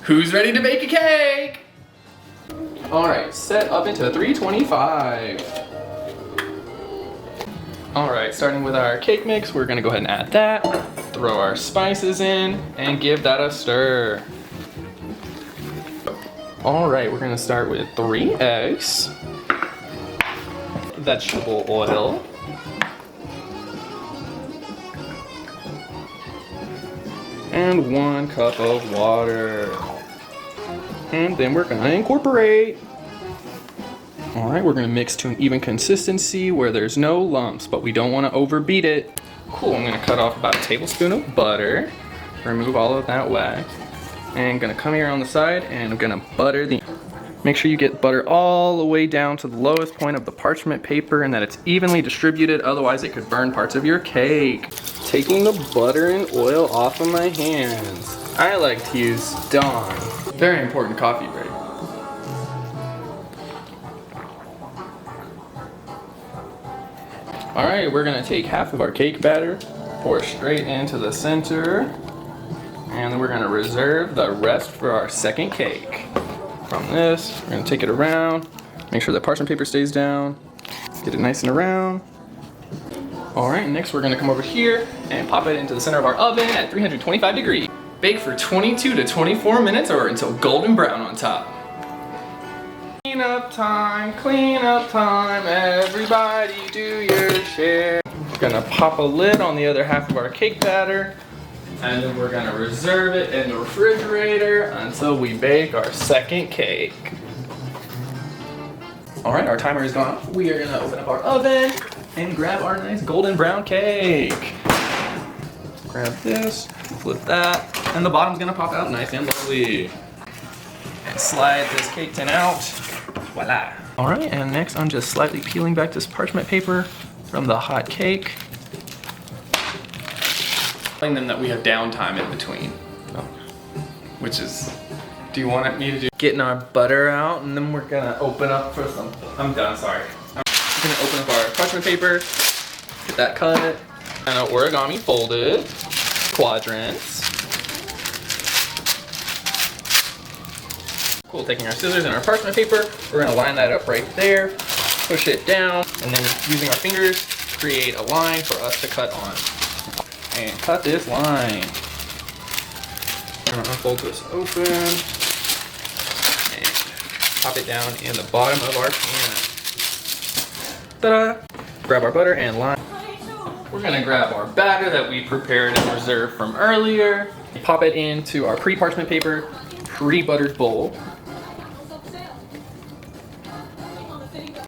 Who's ready to bake a cake? All right, set oven to 325. All right, starting with our cake mix, we're gonna go ahead and add that, throw our spices in, and give that a stir. All right, we're gonna start with 3 eggs, vegetable oil, and 1 cup of water. And then we're gonna incorporate. All right, we're gonna mix to an even consistency where there's no lumps, but we don't wanna overbeat it. Cool, I'm gonna cut off about a tablespoon of butter, remove all of that wax, and gonna come here on the side and I'm gonna butter the. Make sure you get butter all the way down to the lowest point of the parchment paper and that it's evenly distributed, otherwise it could burn parts of your cake. Taking the butter and oil off of my hands. I like to use Dawn. Very important coffee break. All right, we're gonna take half of our cake batter, pour straight into the center, and then we're gonna reserve the rest for our second cake. From this, we're gonna take it around, make sure the parchment paper stays down, get it nice and around. All right, next we're gonna come over here and pop it into the center of our oven at 325 degrees. Bake for 22 to 24 minutes or until golden brown on top. Clean up time, everybody do your share. We're gonna pop a lid on the other half of our cake batter, and then we're gonna reserve it in the refrigerator until we bake our second cake. All right, our timer is gone off. We are gonna open up our oven and grab our nice golden brown cake. Grab this, flip that, and the bottom's gonna pop out nice and lovely. And slide this cake tin out. Voila. All right, and next I'm just slightly peeling back this parchment paper from the hot cake. Telling them that we have downtime in between. Which is, do you want me to do? Getting our butter out, and then we're gonna open up for some, I'm done, sorry. I'm gonna open up our parchment paper, get that cut, and an origami folded, quadrants. Cool, taking our scissors and our parchment paper, we're gonna line that up right there, push it down, and then using our fingers, create a line for us to cut on. And cut this line. I'm gonna unfold this open, and pop it down in the bottom of our pan. Ta-da! Grab our butter and line. We're gonna grab our batter that we prepared and reserved from earlier, pop it into our pre-parchment paper, pre-buttered bowl.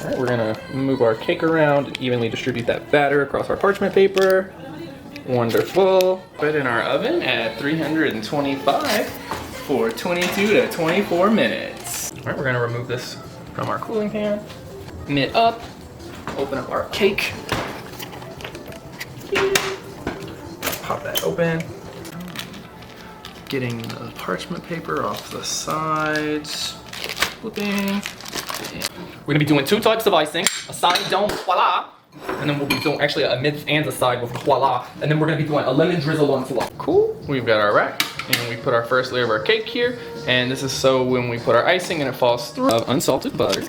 All right, we're gonna move our cake around and evenly distribute that batter across our parchment paper. Wonderful. Put it in our oven at 325 for 22 to 24 minutes. All right, we're gonna remove this from our cooling pan. Knit up, open up our cake. Pop that open. Getting the parchment paper off the sides. Flipping. We're gonna be doing 2 types of icing, a side dome, voila, and then we'll be doing actually a mid and a side with voila, and then we're gonna be doing a lemon drizzle on top. Cool, we've got our rack, and we put our first layer of our cake here, and this is so when we put our icing and it falls through of unsalted butter.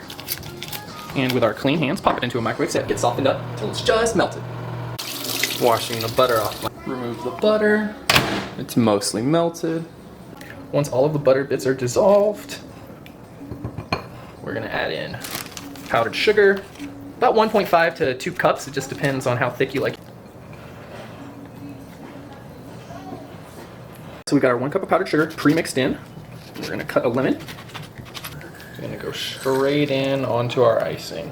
And with our clean hands, pop it into a microwave so it gets softened up until it's just melted. Washing the butter off. Remove the butter, it's mostly melted. Once all of the butter bits are dissolved, we're gonna add in powdered sugar, about 1.5 to 2 cups. It just depends on how thick you like. So we got our 1 cup of powdered sugar pre-mixed in. We're gonna cut a lemon. It's gonna go straight in onto our icing.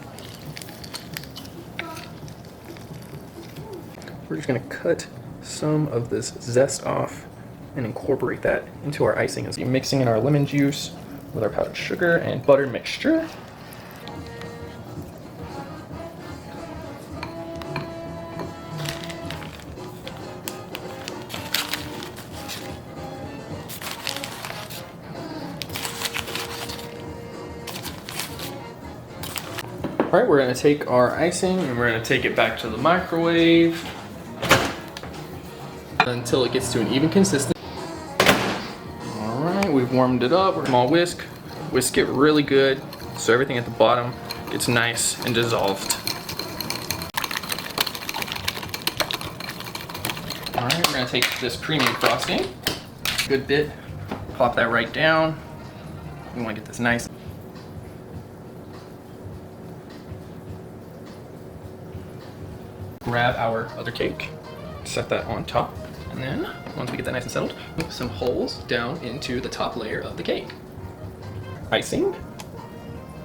We're just gonna cut some of this zest off and incorporate that into our icing as we're mixing in our lemon juice with our powdered sugar and butter mixture. All right, we're gonna take our icing and we're gonna take it back to the microwave until it gets to an even consistency. All right, Okay, we've warmed it up. Small whisk. Whisk it really good so everything at the bottom gets nice and dissolved. All right, we're gonna take this premium frosting, good bit, plop that right down. We wanna get this nice. Grab our other cake, set that on top, and then once we get that nice and settled, put some holes down into the top layer of the cake. Icing,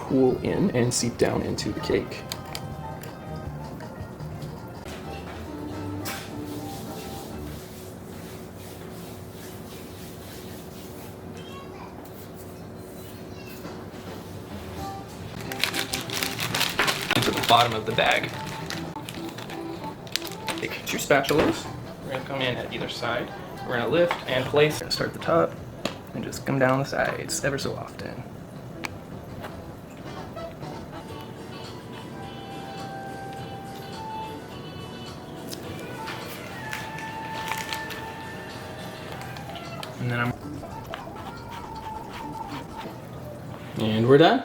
cool in and seep down into the cake. To the bottom of the bag. Take 2 spatulas. We're gonna come in at either side. We're gonna lift and place. We're gonna start at the top and just come down the sides ever so often. And then and we're done.